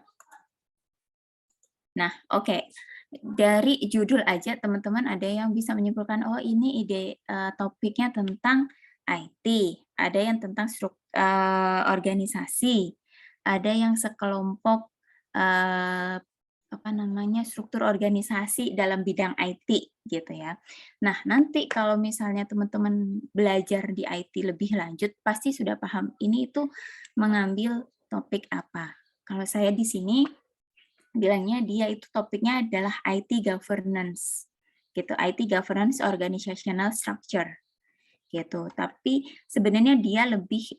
Nah, oke. Dari judul aja teman-teman ada yang bisa menyimpulkan, oh ini ide topiknya tentang IT, ada yang tentang organisasi, ada yang sekelompok struktur organisasi dalam bidang IT gitu ya. Nah, nanti kalau misalnya teman-teman belajar di IT lebih lanjut pasti sudah paham ini itu mengambil topik apa. Kalau saya di sini bilangnya dia itu topiknya adalah IT governance, gitu. IT governance organizational structure, gitu. Tapi sebenarnya dia lebih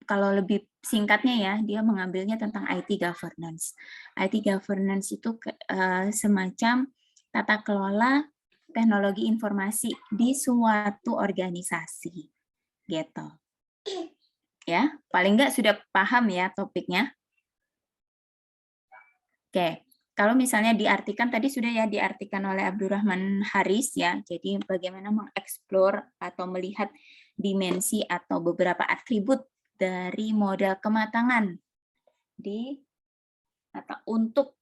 kalau lebih singkatnya ya, dia mengambilnya tentang IT governance. IT governance itu semacam tata kelola teknologi informasi di suatu organisasi, gitu. Ya, paling nggak sudah paham ya topiknya. Oke, kalau misalnya diartikan tadi sudah ya diartikan oleh Abdurrahman Haris ya. Jadi bagaimana mengeksplor atau melihat dimensi atau beberapa atribut dari model kematangan untuk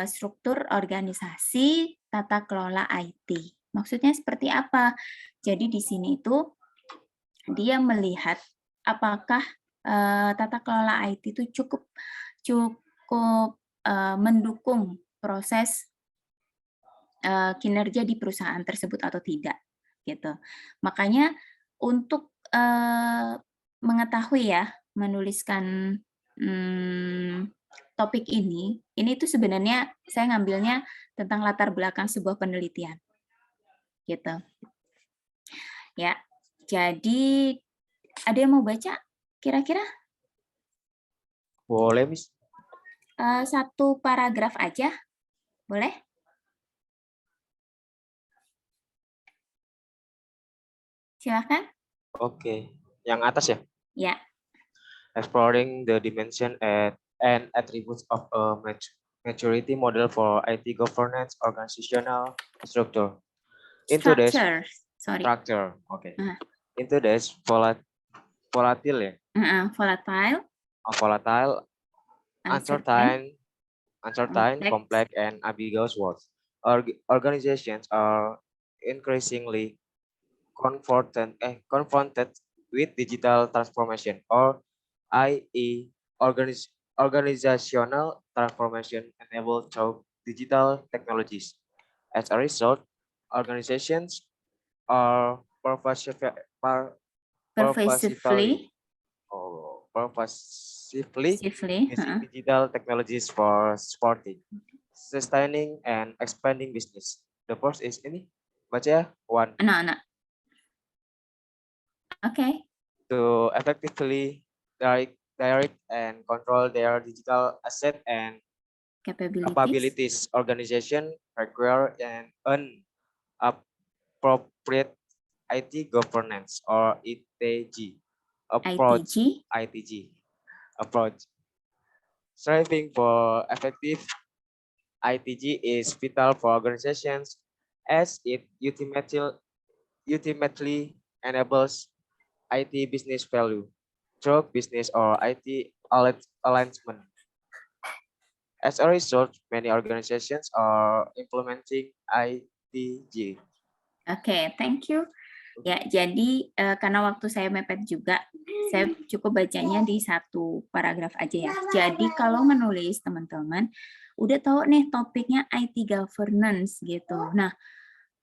struktur organisasi tata kelola IT. Maksudnya seperti apa? Jadi di sini itu dia melihat apakah tata kelola IT itu cukup mendukung proses kinerja di perusahaan tersebut atau tidak, gitu. Makanya untuk mengetahui ya, menuliskan topik ini tuh sebenarnya saya ngambilnya tentang latar belakang sebuah penelitian, gitu. Ya, jadi ada yang mau baca kira-kira? Boleh, Miss. Satu paragraf aja, boleh? Silakan. Oke, yang atas ya. Ya. Exploring the dimension and attributes of a maturity model for IT governance organizational structure. Into this structure, okay. Into this volatile ya. Volatile, uncertain, complex, and ambiguous words. Organizations are increasingly confronted with digital transformation, or i.e. organizational transformation enabled through digital technologies. As a result, organizations are pervasively using digital technologies for supporting, sustaining, and expanding business. The first is ini, baca ya, one. Okay. To effectively direct and control their digital asset and capabilities, organization require an appropriate IT governance or ITG approach. Striving for effective ITG is vital for organizations as it ultimately enables IT business value through business or IT alignment. As a result, many organizations are implementing ITG. Oke, thank you. Ya, jadi karena waktu saya mepet juga, saya cukup bacanya di satu paragraf aja ya. Jadi kalau menulis teman-teman udah tahu nih topiknya IT governance gitu. Nah,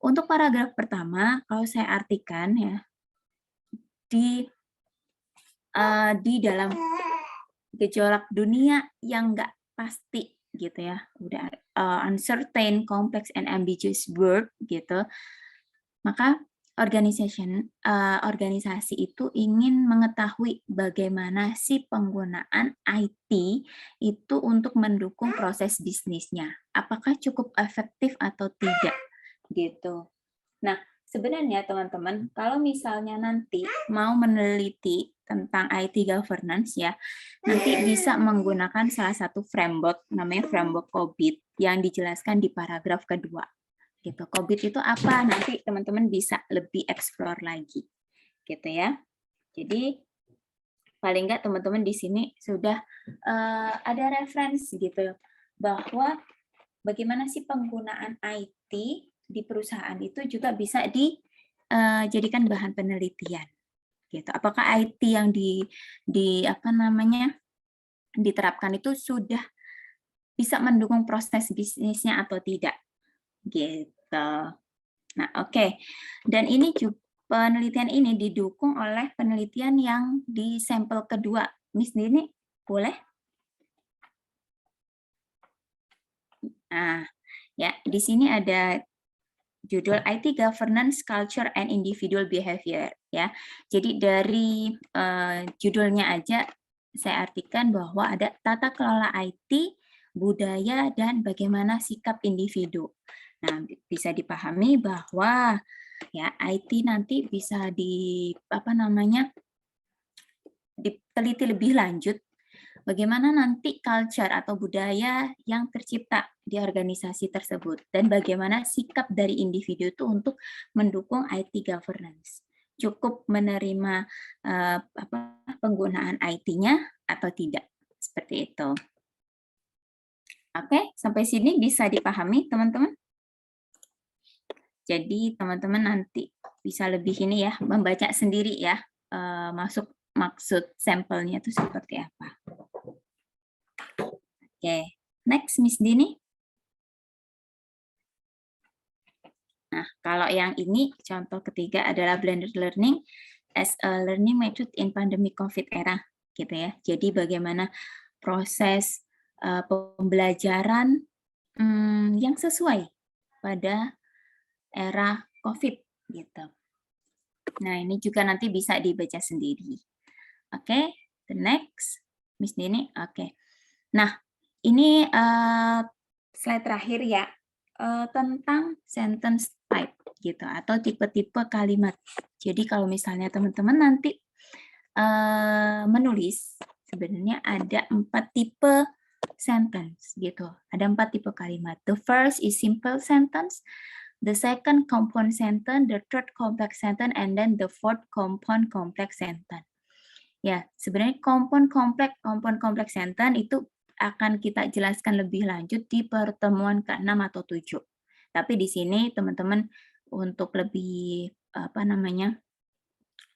untuk paragraf pertama kalau saya artikan ya di dalam gejolak dunia yang nggak pasti gitu ya, udah uncertain, complex, and ambiguous world gitu, maka organisasi itu ingin mengetahui bagaimana sih penggunaan IT itu untuk mendukung proses bisnisnya, apakah cukup efektif atau tidak gitu. Nah, sebenarnya teman-teman, kalau misalnya nanti mau meneliti tentang IT governance ya, nanti bisa menggunakan salah satu framework, namanya framework COBIT, yang dijelaskan di paragraf kedua. Gitu. COBIT itu apa? Nanti teman-teman bisa lebih explore lagi. Gitu ya. Jadi, paling nggak teman-teman di sini sudah ada referensi gitu, bahwa bagaimana sih penggunaan IT di perusahaan itu juga bisa dijadikan bahan penelitian. Gitu. Apakah IT yang diterapkan itu sudah bisa mendukung proses bisnisnya atau tidak? Gitu. Nah, oke. Dan ini juga penelitian ini didukung oleh penelitian yang di sampel kedua. Miss Dini, boleh? Nah, ya di sini ada judul IT Governance, Culture, and Individual Behavior. Ya, jadi dari judulnya aja saya artikan bahwa ada tata kelola IT, budaya, dan bagaimana sikap individu. Nah, bisa dipahami bahwa ya IT nanti bisa diteliti lebih lanjut bagaimana nanti culture atau budaya yang tercipta di organisasi tersebut dan bagaimana sikap dari individu itu untuk mendukung IT governance. Cukup menerima penggunaan IT-nya atau tidak, seperti itu. Oke, sampai sini bisa dipahami teman-teman? Jadi teman-teman nanti bisa lebih ini ya, membaca sendiri ya, maksud sampelnya itu seperti apa. Oke, next Miss Dini. Nah, kalau yang ini contoh ketiga adalah blended learning as a learning method in pandemic COVID era, gitu ya. Jadi bagaimana proses pembelajaran yang sesuai pada era COVID, gitu. Nah, ini juga nanti bisa dibaca sendiri. Oke, the next, Miss Dini. Oke. Nah, ini slide terakhir ya, tentang sentence type gitu atau tipe-tipe kalimat. Jadi kalau misalnya teman-teman nanti menulis, sebenarnya ada 4 tipe sentence gitu. Ada 4 tipe kalimat. The first is simple sentence, the second compound sentence, the third complex sentence, and then the fourth compound complex sentence. Ya, sebenarnya compound complex sentence itu akan kita jelaskan lebih lanjut di pertemuan ke-6 atau 7. Tapi di sini teman-teman untuk lebih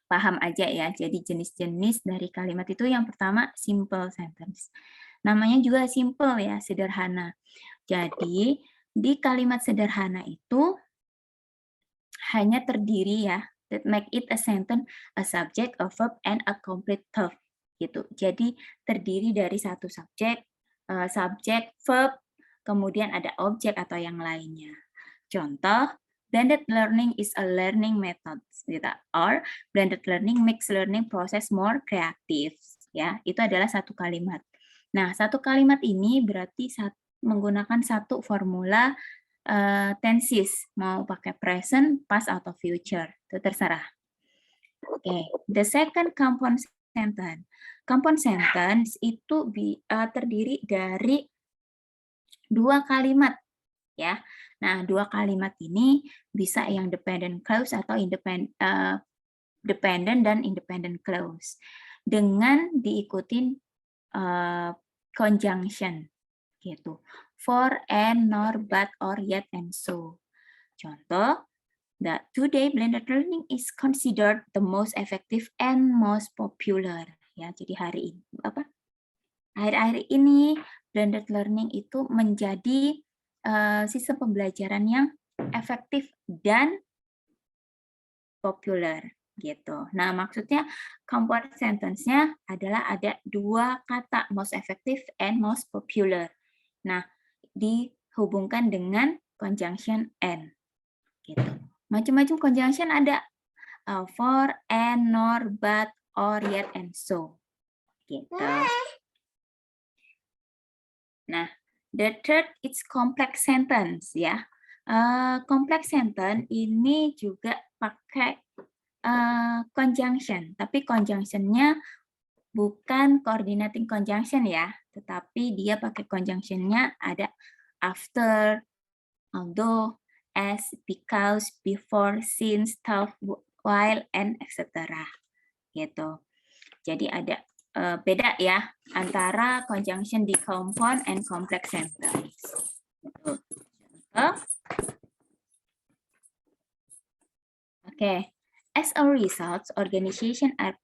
paham aja ya. Jadi jenis-jenis dari kalimat itu yang pertama simple sentence. Namanya juga simple ya, sederhana. Jadi di kalimat sederhana itu hanya terdiri ya, that make it a sentence, a subject, a verb, and a complete verb. Gitu. Jadi terdiri dari satu subjek, verb, kemudian ada objek atau yang lainnya. Contoh, blended learning is a learning method, gitu. Or blended learning makes learning process more creative. Ya, itu adalah satu kalimat. Nah, satu kalimat ini berarti menggunakan satu formula tenses, mau pakai present, past, atau future, itu terserah. Oke, the second compound sentence. Compound sentence itu terdiri dari 2 kalimat, ya. Nah, 2 kalimat ini bisa yang dependent clause atau dependent dan independent clause dengan diikutin conjunction, gitu. For, and, nor, but, or, yet, and so. Contoh, that today blended learning is considered the most effective and most popular. Ya, jadi akhir-akhir ini blended learning itu menjadi sistem pembelajaran yang efektif dan populer gitu. Nah, maksudnya compound sentence-nya adalah ada 2 kata, most effective and most popular. Nah, dihubungkan dengan conjunction and gitu. Macam-macam conjunction ada for, and, nor, but, or, yet, and so. Gitu. Nah, the third is complex sentence ya. Complex sentence ini juga pakai conjunction, tapi conjunction-nya bukan coordinating conjunction ya, tetapi dia pakai conjunction-nya ada after, although, as, because, before, since, thus, while, and etc. Gitu. Jadi ada beda ya antara conjunction di compound and complex sentence. Gitu. Okay. As a result, organizations are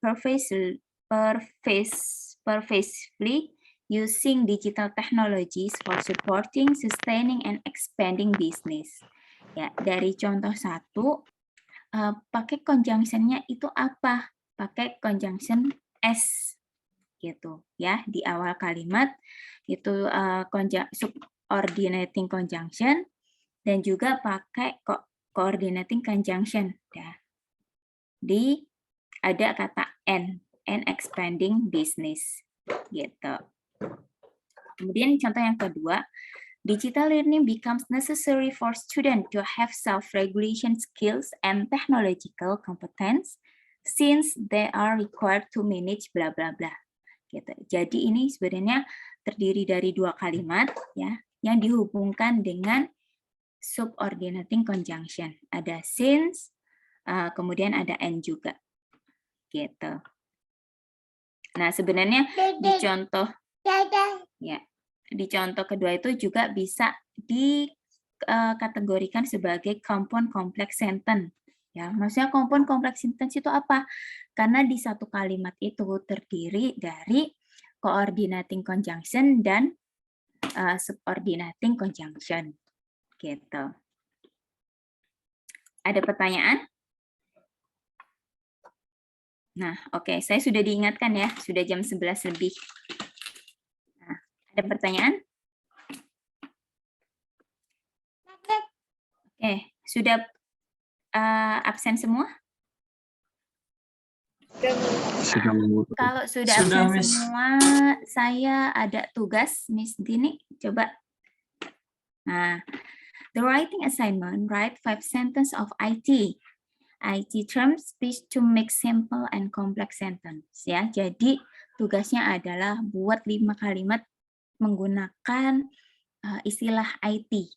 pervasively using digital technologies for supporting, sustaining, and expanding business. Ya, dari contoh 1, pakai conjunction-nya itu apa? Pakai conjunction as gitu ya di awal kalimat itu subordinating conjunction, dan juga pakai coordinating conjunction. Ya. Ada kata and expanding business. Gitu. Kemudian contoh yang kedua, digital learning becomes necessary for students to have self-regulation skills and technological competence since they are required to manage bla bla bla. Gitu. Jadi ini sebenarnya terdiri dari dua kalimat ya yang dihubungkan dengan subordinating conjunction. Ada since, kemudian ada and juga. Gitu. Nah, sebenarnya di contoh kedua itu juga bisa dikategorikan sebagai compound complex sentence. Ya, maksudnya compound complex sentence itu apa? Karena di satu kalimat itu terdiri dari coordinating conjunction dan subordinating conjunction. Gitu. Ada pertanyaan? Nah, oke, saya sudah diingatkan ya, sudah jam 11 lebih. Nah, ada pertanyaan? Oke, sudah absen semua? Kalau sudah absen semua, saya ada tugas, Miss Dini, coba. Nah, the writing assignment, write 5 sentences of IT terms, speech to make simple and complex sentence. Ya, jadi tugasnya adalah buat 5 kalimat menggunakan istilah IT.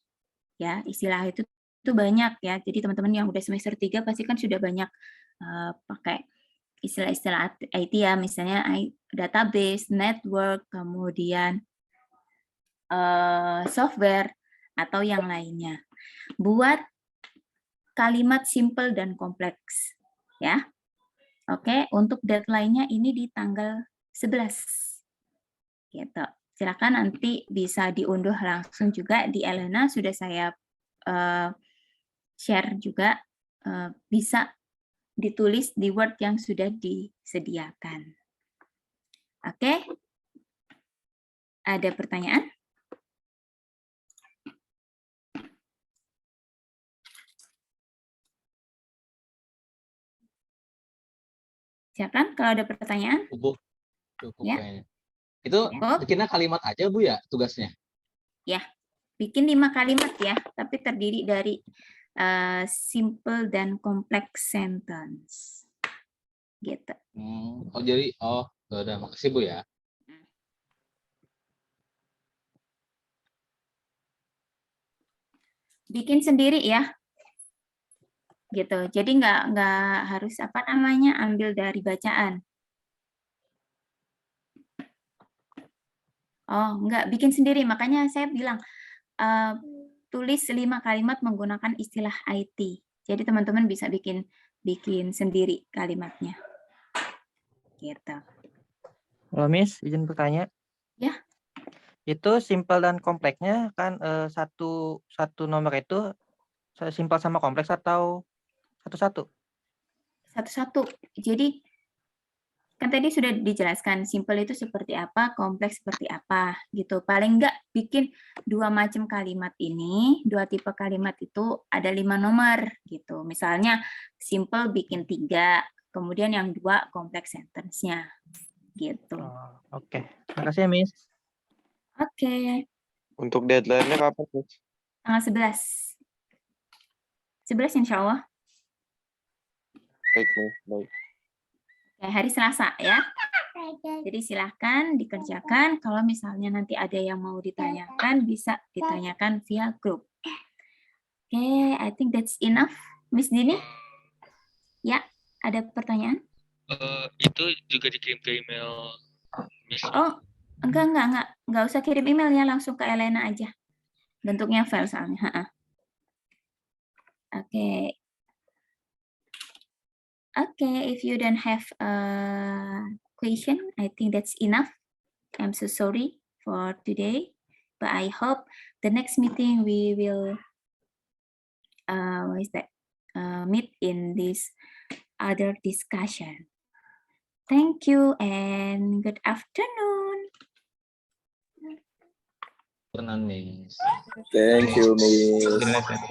Ya, istilah itu banyak ya. Jadi teman-teman yang udah semester 3 pasti kan sudah banyak pakai istilah-istilah IT ya, misalnya database, network, kemudian software atau yang lainnya. Buat kalimat simple dan kompleks ya. Oke, untuk deadline-nya ini di tanggal 11. Gitu. Silakan nanti bisa diunduh langsung juga di Elena, sudah saya share juga, bisa ditulis di Word yang sudah disediakan. Oke. Ada pertanyaan? Silakan kalau ada pertanyaan. Cukup Ya. kayaknya. Itu Oh. bikinnya kalimat aja Bu ya tugasnya? Ya, bikin 5 kalimat ya, tapi terdiri dari simple dan complex sentence. Gitu. Oh jadi, udah makasih Bu ya. Bikin sendiri ya. Gitu. Jadi nggak harus apa namanya ambil dari bacaan. Oh, enggak, bikin sendiri. Makanya saya bilang tulis 5 kalimat menggunakan istilah IT. Jadi teman-teman bisa bikin sendiri kalimatnya. Gitu. Halo Miss, izin bertanya. Ya. Itu simple dan kompleksnya kan satu nomor itu simpel sama kompleks atau satu-satu? Satu-satu. Jadi kan tadi sudah dijelaskan simple itu seperti apa, kompleks seperti apa gitu. Paling enggak bikin 2 macam kalimat ini, 2 tipe kalimat itu ada 5 nomor gitu. Misalnya simple bikin 3, kemudian yang 2 kompleks sentence-nya gitu. Oke. Makasih ya Miss. Oke. Untuk deadline-nya kapan, Miss? Tanggal 11. 11 insya Allah. Baik, Miss. Baik. Oke, hari Selasa ya. Jadi silahkan dikerjakan. Kalau misalnya nanti ada yang mau ditanyakan, bisa ditanyakan via grup. Oke, I think that's enough. Miss Dini? Ya, ada pertanyaan? Itu juga dikirim ke email Miss. Oh, enggak usah kirim email ya, langsung ke Elena aja. Bentuknya file soalnya. Oke. Okay, if you don't have a question, I think that's enough. I'm so sorry for today, but I hope the next meeting we will meet in this other discussion. Thank you and good afternoon. Miss. Thank you, Miss.